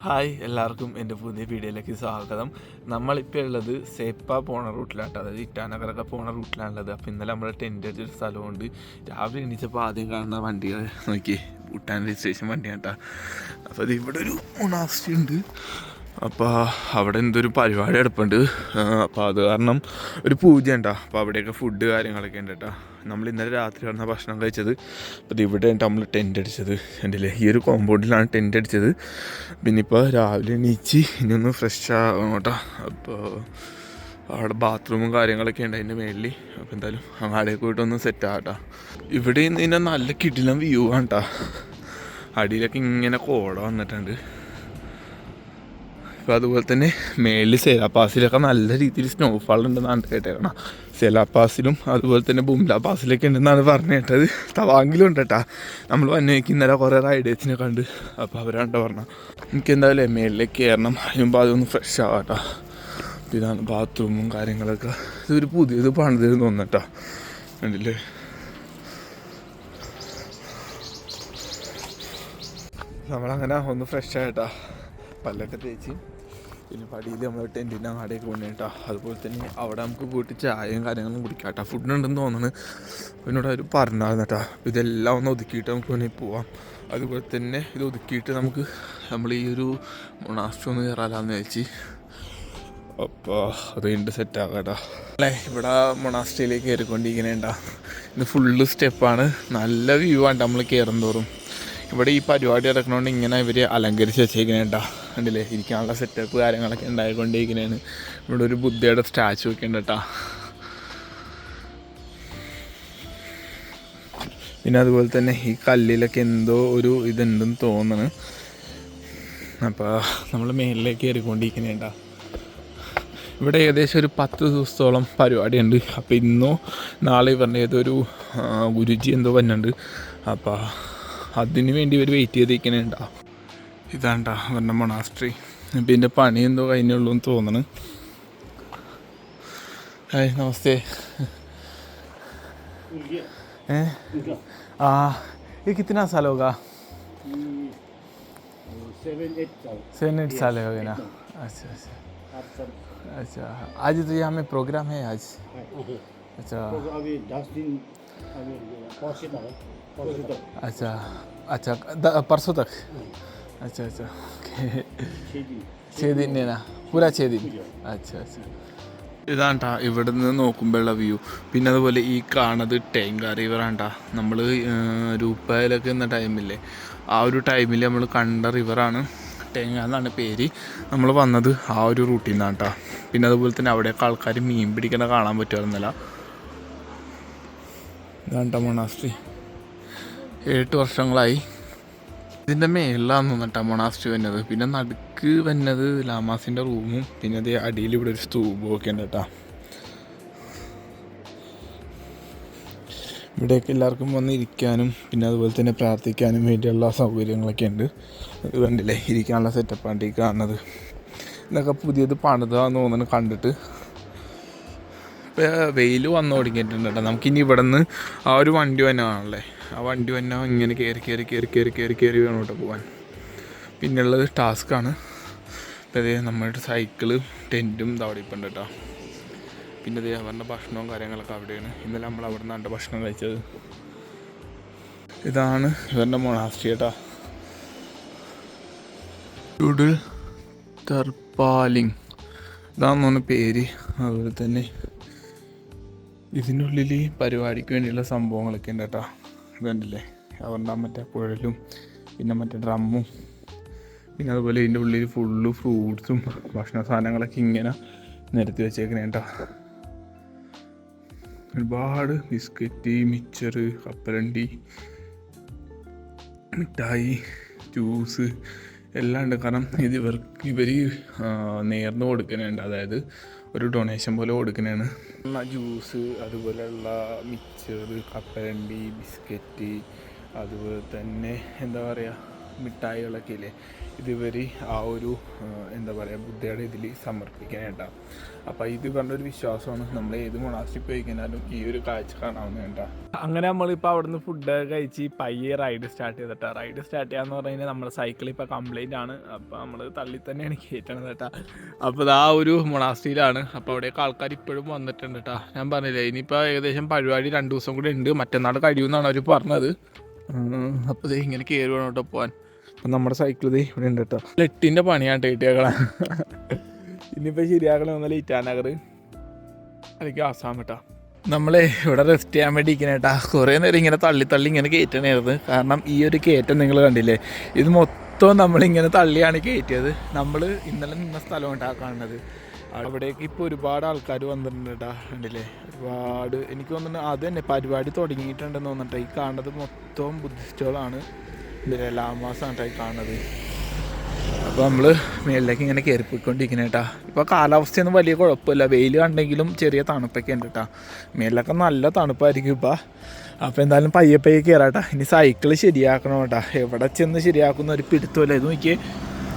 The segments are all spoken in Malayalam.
ഹായ് എല്ലാവർക്കും എൻ്റെ പുതിയ വീഡിയോയിലേക്ക് സ്വാഗതം. നമ്മളിപ്പോൾ ഉള്ളത് സേപ്പ പോണ റൂട്ടിലാട്ടോ, അതായത് ഇറ്റാനഗറൊക്കെ പോണ റൂട്ടിലാണുള്ളത്. അപ്പോൾ ഇന്നലെ നമ്മൾ ടെൻ്റ് അടിച്ചൊരു സ്ഥലമുണ്ട്. രാവിലെ എണീച്ചപ്പോൾ ആദ്യം കാണുന്ന വണ്ടികൾ നോക്കി ഭൂട്ടാൻ രജിസ്ട്രേഷൻ വണ്ടിയാട്ടോ. അപ്പോൾ അത് ഇവിടെ ഒരു മൊണാസ്ട്രി ഉണ്ട്. അപ്പോൾ അവിടെ എന്തൊരു പരിപാടി എടുപ്പുണ്ട്. അപ്പോൾ അത് കാരണം ഒരു പൂജ ഉണ്ടോ. അപ്പോൾ അവിടെയൊക്കെ ഫുഡ് കാര്യങ്ങളൊക്കെ ഉണ്ട് കേട്ടോ. നമ്മൾ ഇന്നലെ രാത്രിയാണ് ഭക്ഷണം കഴിച്ചത്. അപ്പോൾ ഇവിടെ നമ്മൾ ടെൻ്റ് അടിച്ചത് ഉണ്ടല്ലേ, ഈ ഒരു കോമ്പൗണ്ടിലാണ് ടെൻ്റ് അടിച്ചത്. പിന്നെ ഇപ്പോൾ രാവിലെ എണീച്ച് ഇനി ഒന്ന് ഫ്രഷ് ആകണം കേട്ടോ. അപ്പോൾ അവിടെ ബാത്റൂമും കാര്യങ്ങളൊക്കെ ഉണ്ട് അതിൻ്റെ മേളിൽ. അപ്പോൾ എന്തായാലും അങ്ങാടേക്ക് പോയിട്ടൊന്ന് സെറ്റ് ആകട്ടോ. ഇവിടെ നിന്ന് നല്ല കിടിലം വ്യൂ ആണ് കേട്ടോ. അടിയിലൊക്കെ ഇങ്ങനെ കോട വന്നിട്ടുണ്ട്. അപ്പോൾ അതുപോലെ തന്നെ മേളിൽ സെലാപ്പാസിലൊക്കെ നല്ല രീതിയിൽ സ്നോഫാൾ ഉണ്ടെന്നാണ് കേട്ടേക്കണം. സെലാപ്പാസിലും അതുപോലെ തന്നെ ബുംല പാസിലൊക്കെ ഉണ്ടെന്നാണ് പറഞ്ഞു കേട്ടത്. തവാങ്കിലും ഉണ്ട് കേട്ടോ. നമ്മൾ വന്നേക്ക് ഇന്നലെ കുറേ റൈഡേഴ്സിനെ കണ്ട്. അപ്പോൾ അവരാണ്ടോ പറഞ്ഞാൽ എനിക്ക് എന്തായാലും മേളിലേക്ക് കയറണം. അതിനുമ്പോൾ അതൊന്ന് ഫ്രഷ് ആവാം കേട്ടോ. ഇതാണ് ബാത്റൂമും കാര്യങ്ങളൊക്കെ. ഇതൊരു പുതിയത് പണിതെന്ന് തോന്നട്ടോ. കണ്ടില്ലേ, നമ്മളങ്ങനെ ഒന്ന് ഫ്രഷ് ആയിട്ടാ പല്ലൊക്കെ തേച്ച് പിന്നെ പടിയിൽ നമ്മൾ ടെൻറ്റിൻ്റെ അങ്ങാടേക്ക് കൊണ്ടുപോയിട്ടാ. അതുപോലെ തന്നെ അവിടെ നമുക്ക് പോയിട്ട് ചായയും കാര്യങ്ങളും കുടിക്കാം കേട്ടോ. ഫുഡുണ്ടെന്ന് തോന്നുന്നു. എന്നോട് അവർ പറഞ്ഞായിരുന്നു കേട്ടോ. ഇതെല്ലാം ഒന്ന് ഒതുക്കിയിട്ട് നമുക്ക് വേണമെങ്കിൽ പോവാം. അതുപോലെ തന്നെ ഇത് ഒതുക്കിയിട്ട് നമുക്ക് നമ്മൾ ഈ ഒരു മൊണാസ്ട്രി ഒന്ന് കയറാലാന്ന് വെച്ച്. അപ്പോൾ റീണ്ട് സെറ്റാകാം കേട്ടോ. അല്ലേ, ഇവിടെ മൊണാസ്ട്രിയിലേക്ക് കയറിക്കൊണ്ടിരിക്കണേണ്ട. ഇത് ഫുള്ള് സ്റ്റെപ്പാണ്. നല്ല വ്യൂ ആണ് നമ്മൾ കയറും തോറും. ഇവിടെ ഈ പരിപാടി നടക്കണോണ്ട് ഇങ്ങനെ ഇവർ അലങ്കരിച്ച് വെച്ചേക്കണേട്ടാ. കണ്ടില്ലേ, ഇരിക്കാനുള്ള സെറ്റപ്പ് കാര്യങ്ങളൊക്കെ ഉണ്ടായിക്കൊണ്ടിരിക്കുന്നതാണ്. ഇവിടെ ഒരു ബുദ്ധയുടെ സ്റ്റാച്ചു ഒക്കെ ഉണ്ട് കേട്ടോ. പിന്നെ അതുപോലെ തന്നെ ഈ കല്ലിലൊക്കെ എന്തോ ഒരു ഇതുണ്ടെന്ന് തോന്നുന്നു. അപ്പോൾ നമ്മൾ മേലിലേക്ക് കയറിക്കൊണ്ടിരിക്കുന്നേട്ടാ. ഇവിടെ ഏകദേശം ഒരു 10 ദിവസത്തോളം പരിപാടിയുണ്ട്. അപ്പോൾ ഇന്നോ നാളെ ഇവരുടെ ഏതൊരു ഗുരുജി എന്തോ വന്നുണ്ട്. അപ്പോൾ അതിന് വേണ്ടി ഇവർ വെയിറ്റ് ചെയ്തിരിക്കണേണ്ടാ. ഇതാണ്ടാ അവരുടെ മൊണാസ്ട്രി. അപ്പം ഇതിൻ്റെ പണി എന്തോ കഴിഞ്ഞുള്ളൂ എന്ന് തോന്നണ്. ഹായ്, നമസ്തേ. ये कितना साल होगा? 7-8 साल हो गए ना. अच्छा अच्छा अच्छा. आज तो यहाँ में प्रोग्राम है आज. अच्छा अभी 10 दिन अच्छा अच्छा. परसों तक. अच्छा अच्छा. 6 दिन है ना, पूरा 6 दिन. अच्छा अच्छा. ഇതാണ്ടാ ഇവിടെ നിന്ന് നോക്കുമ്പോഴുള്ള വ്യൂ. പിന്നെ അതുപോലെ ഈ കാണുന്നത് ടെങ്ക റിവറാണ്ടാ. നമ്മൾ രൂപയിലൊക്കെ എന്ന ടൈമില്ലേ, ആ ഒരു ടൈമിൽ നമ്മൾ കണ്ട റിവറാണ്. ടെങ്ക എന്നാണ് പേര്. നമ്മൾ വന്നത് ആ ഒരു റൂട്ടിൽ നിന്നാണ് കേട്ടോ. പിന്നെ അതുപോലെ തന്നെ അവിടെയൊക്കെ ആൾക്കാർ മീൻ പിടിക്കണ കാണാൻ പറ്റുമായിരുന്നില്ല. ഇതാണ്ടാ മൊണാസ്ട്രി. 8 വർഷങ്ങളായി. ഇതിൻ്റെ മേളിലാന്ന് തോന്നിട്ടാ മൊണാസ്ട്രി വന്നത്. പിന്നെ നടുക്ക് വന്നത് ലാമാസിൻ്റെ റൂമും പിന്നെ അത് അടിയിൽ ഇവിടെ ഒരു സ്തൂപവും ഒക്കെ ഉണ്ട് കേട്ടോ. ഇവിടെയൊക്കെ എല്ലാവർക്കും വന്ന് ഇരിക്കാനും പിന്നെ അതുപോലെ തന്നെ പ്രാർത്ഥിക്കാനും വേണ്ടിയുള്ള സൗകര്യങ്ങളൊക്കെ ഉണ്ട്. അത് കണ്ടില്ലേ, ഇരിക്കാനുള്ള സെറ്റപ്പാണ് ഈ കാണുന്നത്. ഇതൊക്കെ പുതിയത് പണിതാന്ന് തോന്നുന്നു കണ്ടിട്ട്. ഇപ്പോൾ വെയിൽ വന്നു തുടങ്ങിയിട്ടുണ്ട് കേട്ടോ. നമുക്കിനി ഇവിടെ നിന്ന് ആ ഒരു വണ്ടി തന്നെ കാണല്ലേ, ആ വണ്ടി തന്നെ ഇങ്ങനെ കയറി വേണം കേട്ടോ പോകാൻ. പിന്നെയുള്ളത് ടാസ്ക്കാണ്. ഇപ്പോൾ അതേ നമ്മുടെ സൈക്കിള് ടെൻറ്റും അവിടെ ഇപ്പം ഉണ്ട് കേട്ടോ. പിന്നെ അതേ അവരുടെ ഭക്ഷണവും കാര്യങ്ങളൊക്കെ അവിടെയാണ്. ഇന്നലെ നമ്മൾ അവിടെ നിന്നാണ് ഭക്ഷണം കഴിച്ചത്. ഇതാണ് ഇവരുടെ മൊണാസ്ട്രി കേട്ടോ. ഡുഡിൽ തർപ്പാലിങ് ഇതാണെന്നാണ് പേര്. അതുപോലെ തന്നെ ഇതിൻ്റെ ഉള്ളിൽ പരിപാടിക്ക് വേണ്ടിയുള്ള സംഭവങ്ങളൊക്കെ ഉണ്ട് കേട്ടോ. ഇതുണ്ടല്ലേ, അവരുടെ മറ്റേ കുഴലും പിന്നെ മറ്റേ ഡ്രമ്മും പിന്നെ അതുപോലെ ഇതിൻ്റെ ഉള്ളിൽ ഫുള്ള് ഫ്രൂട്ട്സും ഭക്ഷണ സാധനങ്ങളൊക്കെ ഇങ്ങനെ നിരത്തി വെച്ചേക്കണേ കേട്ടോ. ഒരുപാട് ബിസ്ക്കറ്റ്, മിച്ചർ, കപ്പലണ്ടി, മിഠായി, ജ്യൂസ് എല്ലാം ഉണ്ട്. കാരണം ഇവർ നേർന്ന് കൊടുക്കുന്നുണ്ട്, അതായത് ഒരു ഡൊണേഷൻ പോലെ കൊടുക്കുന്നതാണ്. ജ്യൂസ് അതുപോലെയുള്ള മിച്ചർ, കപ്പലണ്ടി, ബിസ്ക്കറ്റ് അതുപോലെ തന്നെ എന്താ പറയുക മിഠായികളൊക്കെ ഇല്ലേ, ഇതുവരെ ആ ഒരു എന്താ പറയുക ബുദ്ധയുടെ ഇതിൽ സമർപ്പിക്കാനേട്ടാ. അപ്പോൾ ഇത് പറഞ്ഞൊരു വിശ്വാസമാണ്. നമ്മൾ ഏത് മൊണാസ്ട്രി പോയി കഴിഞ്ഞാലും ഈ ഒരു കാഴ്ച കാണാവുന്നേട്ടാ. അങ്ങനെ നമ്മളിപ്പോൾ അവിടുന്ന് ഫുഡ് കഴിച്ച് പയ്യെ റൈഡ് സ്റ്റാർട്ട് ചെയ്തിട്ടാ. റൈഡ് സ്റ്റാർട്ട് ചെയ്യാന്ന് പറഞ്ഞു കഴിഞ്ഞാൽ നമ്മുടെ സൈക്കിൾ ഇപ്പോൾ കംപ്ലൈൻ്റ് ആണ്. അപ്പോൾ നമ്മൾ തള്ളി തന്നെയാണ് കയറ്റണത് കേട്ടാ. അപ്പോൾ ആ ഒരു മൊണാസ്ട്രിയിലാണ്. അപ്പോൾ അവിടേക്ക് ആൾക്കാർ ഇപ്പോഴും വന്നിട്ടുണ്ട് കേട്ടോ. ഞാൻ പറഞ്ഞില്ലേ ഇനിയിപ്പോൾ ഏകദേശം പരിപാടി 2 ദിവസം കൂടി ഉണ്ട്, മറ്റന്നാൾ കഴിയുമെന്നാണ് അവർ പറഞ്ഞത്. അപ്പോൾ ഇങ്ങനെ കയറി വേണം കേട്ടോ പോകാൻ. അപ്പം നമ്മുടെ സൈക്കിൾ ഇവിടെ ഉണ്ട് കേട്ടോ. 8ൻ്റെ പണിയാണ് കിട്ടിയേക്കളെ. ഇനിയിപ്പോൾ ശരിയാക്കണേ ഒന്നല്ല ഇറ്റാനഗർ അല്ലെങ്കിൽ ആസാം കേട്ടോ. നമ്മളെ ഇവിടെ റെസ്റ്റ് ചെയ്യാൻ വേണ്ടി ഇരിക്കണേട്ടാ. കുറേ നേരം ഇങ്ങനെ തള്ളി ഇങ്ങനെ കയറ്റണായിരുന്നു. കാരണം ഈ ഒരു കയറ്റം നിങ്ങൾ കണ്ടില്ലേ, ഇത് മൊത്തം നമ്മളിങ്ങനെ തള്ളിയാണ് കയറ്റിയത്. നമ്മൾ ഇന്നലെ നിന്ന സ്ഥലം കേട്ടാ കാണുന്നത്. അവിടേക്ക് ഇപ്പോൾ ഒരുപാട് ആൾക്കാർ വന്നിട്ടുണ്ട് കേട്ടോ. കണ്ടില്ലേ ഒരുപാട്. എനിക്ക് തോന്നുന്നു അത് തന്നെ പരിപാടി തുടങ്ങിയിട്ടുണ്ടെന്ന് തോന്നിട്ട്. ഈ കാണുന്നത് മൊത്തം ബുദ്ധിസ്റ്റുകളാണ്, ഇതിലെ ലാമാസാണ് കേട്ടോ ഈ കാണുന്നത്. അപ്പോൾ നമ്മൾ മേളിലേക്ക് ഇങ്ങനെ കയറിപ്പോയിക്കൊണ്ടിരിക്കുന്നത് കേട്ടോ. ഇപ്പോൾ കാലാവസ്ഥയൊന്നും വലിയ കുഴപ്പമില്ല, വെയിൽ കണ്ടെങ്കിലും ചെറിയ തണുപ്പൊക്കെ ഉണ്ട് കേട്ടോ. മേളിലൊക്കെ നല്ല തണുപ്പായിരിക്കും ഇപ്പോൾ. അപ്പോൾ എന്തായാലും പയ്യെ കയറാട്ടോ. ഇനി സൈക്കിൾ ശരിയാക്കണം കേട്ടോ. എവിടെ ചെന്ന് ശരിയാക്കുന്ന ഒരു പിടുത്തമല്ല. ഇത് നോക്കിയേ,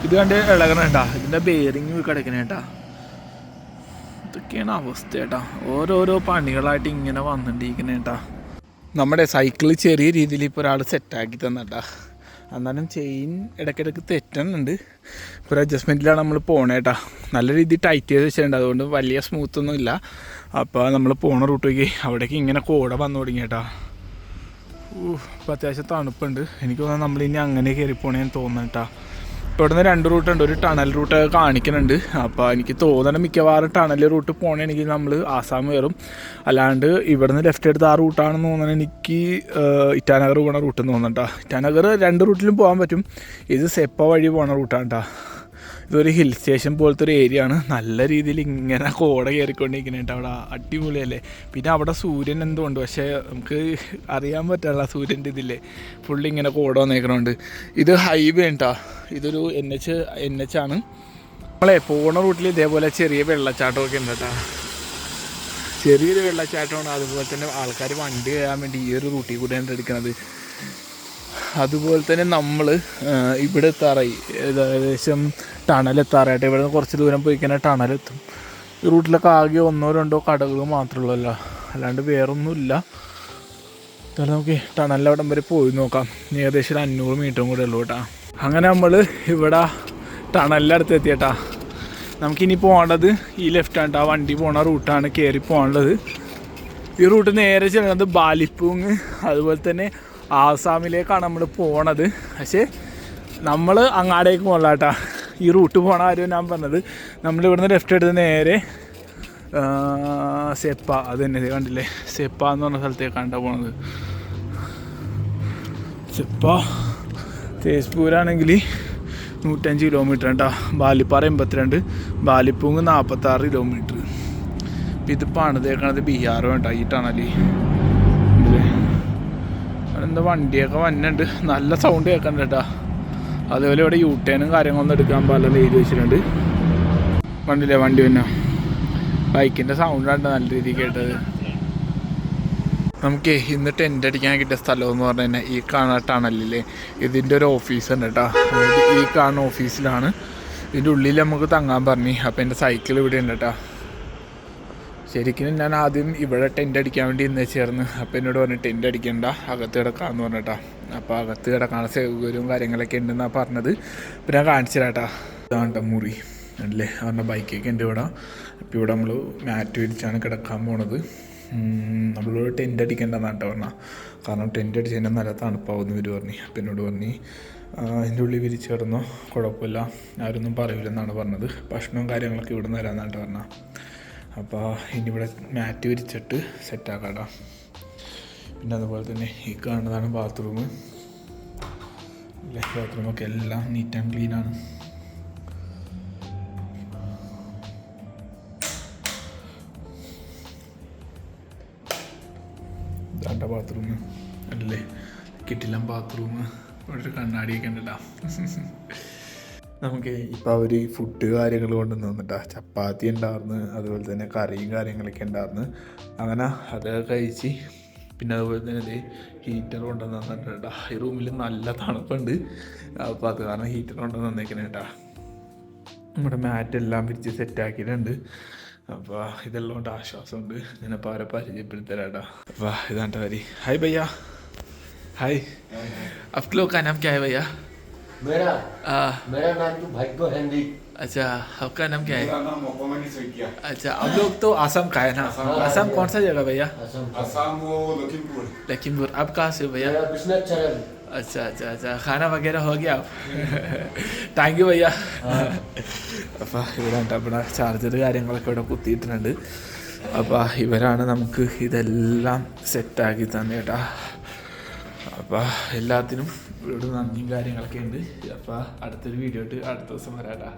ഇത് കണ്ട് ഇളകണം കേട്ടോ. ഇതിൻ്റെ ബെയറിങ് കിടക്കണ കേട്ടോ. ഇതൊക്കെയാണ് അവസ്ഥ കേട്ടോ. ഓരോരോ പണികളായിട്ട് ഇങ്ങനെ വന്നിട്ടിരിക്കണ കേട്ടോ. നമ്മുടെ സൈക്കിൾ ചെറിയ രീതിയിൽ ഇപ്പോൾ ഒരാൾ സെറ്റാക്കി തന്നട്ടാ. എന്നാലും ചെയിൻ ഇടയ്ക്കിടയ്ക്ക് തെറ്റുന്നുണ്ട്. ഇപ്പോൾ ഒരു അഡ്ജസ്റ്റ്മെൻറ്റിലാണ് നമ്മൾ പോണേട്ടാ. നല്ല രീതിയിൽ ടൈറ്റ് ചെയ്ത് വെച്ചിട്ടുണ്ട്, അതുകൊണ്ട് വലിയ സ്മൂത്തൊന്നും ഇല്ല. അപ്പോൾ നമ്മൾ പോണ റൂട്ടേക്ക് അവിടേക്ക് ഇങ്ങനെ കോട വന്നു തുടങ്ങിയേട്ടാ. ഇപ്പോൾ അത്യാവശ്യം തണുപ്പുണ്ട്. എനിക്ക് തോന്നുന്നു നമ്മളിനി അങ്ങനെ കയറി പോണേന്ന് തോന്നുന്നുട്ടാ. ഇപ്പോൾ ഇവിടുന്ന് 2 റൂട്ടുണ്ട്. ഒരു ടണൽ റൂട്ട് കാണിക്കുന്നുണ്ട്. അപ്പോൾ എനിക്ക് തോന്നണം മിക്കവാറും ടണൽ റൂട്ട് പോകണമെങ്കിൽ നമ്മൾ ആസാം കയറും. അല്ലാണ്ട് ഇവിടുന്ന് ലെഫ്റ്റ് എടുത്ത് ആ റൂട്ടാണെന്ന് തോന്നണം. എനിക്ക് ഇറ്റാനഗർ പോകണ റൂട്ടെന്ന് തോന്നണ്ടാ. ഇറ്റാനഗർ 2 റൂട്ടിലും പോകാൻ പറ്റും. ഇത് സെപ്പ വഴി പോകണ റൂട്ടാണ് കേട്ടോ. ഇതൊരു ഹിൽ സ്റ്റേഷൻ പോലത്തെ ഒരു ഏരിയ ആണ്. നല്ല രീതിയിൽ ഇങ്ങനെ കോട കയറിക്കൊണ്ടിരിക്കുന്നുണ്ട് അവിടെ. അടിപൊളിയല്ലേ. പിന്നെ അവിടെ സൂര്യൻ എന്തുകൊണ്ട്, പക്ഷേ നമുക്ക് അറിയാൻ പറ്റില്ല സൂര്യൻ്റെ ഇതില്ലേ. ഫുള്ളി ഇങ്ങനെ കോട വന്നേക്കണുണ്ട്. ഇത് ഹൈവേ ഉണ്ടോ. ഇതൊരു NH ആണ്. നമ്മളെ പോണ റൂട്ടിൽ ഇതേപോലെ ചെറിയ വെള്ളച്ചാട്ടമൊക്കെ ഉണ്ട് കേട്ടോ. ചെറിയൊരു വെള്ളച്ചാട്ടമാണ്. അതുപോലെ തന്നെ ആൾക്കാർ വണ്ടി കയറാൻ വേണ്ടി ഈ ഒരു റൂട്ടിൽ കൂടെയാണ് എടുക്കുന്നത്. അതുപോലെ തന്നെ നമ്മൾ ഇവിടെ എത്താറായി, ഏകദേശം ടണലെത്താറായിട്ട്. ഇവിടെ നിന്ന് കുറച്ച് ദൂരം പോയി കഴിഞ്ഞാൽ ടണലെത്തും. ഈ റൂട്ടിലൊക്കെ ആകെ 1-2 കടകൾ മാത്രമേ ഉള്ളല്ലോ, അല്ലാണ്ട് വേറൊന്നുമില്ല. എന്തായാലും നമുക്ക് ടണലിലവിടം വരെ പോയി നോക്കാം. ഏകദേശം 500 മീറ്ററും കൂടെ ഉള്ളൂ കേട്ടോ. അങ്ങനെ നമ്മൾ ഇവിടെ ടണലിൻ്റെ അടുത്ത് എത്തിയേട്ടാ. നമുക്കിനി പോകേണ്ടത് ഈ ലെഫ്റ്റാണ്. ആ വണ്ടി പോണ റൂട്ടാണ് കയറി പോകാനുള്ളത്. ഈ റൂട്ട് നേരെ ചെല്ലുന്നത് ബാലിപ്പൂങ് അതുപോലെ തന്നെ ആസാമിലേക്കാണ് നമ്മൾ പോണത്. പക്ഷേ നമ്മൾ അങ്ങാടേക്ക് പോകണ്ട കേട്ടോ. ഈ റൂട്ട് പോകണ കാര്യം ഞാൻ പറഞ്ഞത്. നമ്മളിവിടുന്ന് ലെഫ്റ്റ് എടുത്ത് നേരെ സെപ്പ, അത് തന്നെ കണ്ടില്ലേ, സെപ്പ എന്ന് പറഞ്ഞ സ്ഥലത്തേക്കാണ് പോണത്. സെപ്പ തേസ്പൂരാണെങ്കിൽ 105 കിലോമീറ്റർ കേട്ടോ. ബാലിപ്പാറ 82, ബാലിപ്പൂങ് 46 കിലോമീറ്റർ. ഇത് പണിതേക്കണത് ബീഹാർ കേട്ടോ. ഈ ടണല് എന്താ വണ്ടിയൊക്കെ വന്നുണ്ട്, നല്ല സൗണ്ട് കേൾക്കണ്ട കേട്ടോ. അതേപോലെ ഇവിടെ യൂട്ടേണും കാര്യങ്ങളൊന്നും എടുക്കാൻ പാടില്ല എഴുതി വെച്ചിട്ടുണ്ട്. വണ്ടിയില്ലേ വണ്ടി പിന്നെ ബൈക്കിൻ്റെ സൗണ്ടാണ് നല്ല രീതിയിൽ കേട്ടത്. നമുക്ക് ഇന്ന് ടെൻ്റ് അടിക്കാൻ കിട്ടിയ സ്ഥലം എന്ന് പറഞ്ഞു കഴിഞ്ഞാൽ ഈ കാണുന്ന ടണലില്ലേ, ഇതിൻ്റെ ഒരു ഓഫീസുണ്ട് കേട്ടോ. ഈ കാണുന്ന ഓഫീസിലാണ്. ഇതിൻ്റെ ഉള്ളിൽ നമുക്ക് തങ്ങാൻ പറഞ്ഞു. അപ്പോൾ എൻ്റെ സൈക്കിൾ ഇവിടെ ഉണ്ട് കേട്ടോ. ശരിക്കും ഞാൻ ആദ്യം ഇവിടെ ടെൻ്റ് അടിക്കാൻ വേണ്ടി ഇന്ന് ചേർന്ന്. അപ്പോൾ എന്നോട് പറഞ്ഞു ടെൻ്റ് അടിക്കണ്ട, അകത്ത് കിടക്കാമെന്ന് പറഞ്ഞിട്ടാ. അപ്പോൾ അകത്ത് കിടക്കാനുള്ള സൗകര്യവും കാര്യങ്ങളൊക്കെ ഉണ്ടെന്നാണ് പറഞ്ഞത്. അപ്പോൾ ഞാൻ കാണിച്ചു തരാട്ടാ. ഇതാണ്ട മുറി അല്ലേ, അവരുടെ ബൈക്കൊക്കെ ഉണ്ട് ഇവിടെ. അപ്പോൾ ഇവിടെ നമ്മൾ മാറ്റ് വിരിച്ചാണ് കിടക്കാൻ പോണത്. നമ്മളോട് ടെൻ്റ് അടിക്കേണ്ടതെന്നാണ് കേട്ടോ പറഞ്ഞാൽ. കാരണം ടെൻ്റ് അടിച്ച് കഴിഞ്ഞാൽ നല്ല തണുപ്പാവുമെന്ന് ഇവർ പറഞ്ഞു. അപ്പോൾ എന്നോട് പറഞ്ഞ് അതിൻ്റെ ഉള്ളിൽ വിരിച്ച് കിടന്നോ, കുഴപ്പമില്ല, ആരൊന്നും പറയില്ലെന്നാണ് പറഞ്ഞത്. ഭക്ഷണവും കാര്യങ്ങളൊക്കെ ഇവിടെ നിന്ന് തരാമെന്നാണ് പറഞ്ഞാൽ. അപ്പോൾ ഇനി ഇവിടെ മാറ്റ് വിരിച്ചിട്ട് സെറ്റാക്കാട്ടോ. പിന്നെ അതുപോലെ തന്നെ ഈ കാണുന്നതാണ് ബാത്റൂം. അല്ലേ, ബാത്റൂമൊക്കെ എല്ലാം നീറ്റ് ആൻഡ് ക്ലീനാണ്. ഇതാണ്ട ബാത്റൂം അല്ലേ, കിട്ടില്ല ബാത്റൂം. ഇവിടെ ഒരു കണ്ണാടിയൊക്കെ ഉണ്ടല്ലോ. നമുക്ക് ഇപ്പോൾ അവർ ഫുഡ് കാര്യങ്ങൾ കൊണ്ടുവന്ന് തന്നിട്ടാ. ചപ്പാത്തി ഉണ്ടായിരുന്നു, അതുപോലെ തന്നെ കറിയും കാര്യങ്ങളൊക്കെ ഉണ്ടായിരുന്നു. അങ്ങനെ അത് കഴിച്ച് പിന്നെ അതുപോലെ തന്നെ ഇത് ഹീറ്റർ കൊണ്ടുവന്ന് തന്നിട്ടുണ്ട് കേട്ടോ. ഈ റൂമിൽ നല്ല തണുപ്പുണ്ട്, അപ്പോൾ അത് കാരണം ഹീറ്റർ കൊണ്ടുവന്ന് തന്നേക്കണേ കേട്ടോ. നമ്മുടെ മാറ്റെല്ലാം വിരിച്ച് സെറ്റാക്കിയിട്ടുണ്ട്. അപ്പോൾ ഇതെല്ലാം കൊണ്ട് ആശ്വാസമുണ്ട്. ഞാനപ്പോൾ അവരെ പരിചയപ്പെടുത്തരാം കേട്ടോ. അപ്പോൾ ഇതാണ്ട് വരി. ഹായ് ഭയ്യ. हाय, आप लोग का नाम क्या है भैया? मेरा नाम तो भाग्य हिंदी। अच्छा, आपका नाम क्या है? मेरा नाम मोहम्मद सैकिया। अच्छा, आप लोग तो आसाम का है ना? आसाम कौन सा जगह भैया? आसाम वो लखीमपुर। लखीमपुर। आप कहाँ से हो भैया? बिस्मिल्लाह चरण। अच्छा अच्छा अच्छा, खाना वगैरह हो गया आप? താങ്ക് യു ഭയ്യ. അപ്പോൾ ഇവരാണ്ട് അവിടെ ചാർജർ കാര്യങ്ങളൊക്കെ ഇവിടെ കുത്തിയിട്ടുണ്ട്. അപ്പോൾ ഇവരാണ് നമുക്ക് ഇതെല്ലാം സെറ്റാക്കി തന്നെ കേട്ടോ. അപ്പോൾ എല്ലാത്തിനും ഇവിടെ നന്ദിയും കാര്യങ്ങളൊക്കെ ഉണ്ട്. അപ്പോൾ അടുത്തൊരു വീഡിയോ ഇട്ട് അടുത്ത ദിവസം വരാം കേട്ടോ.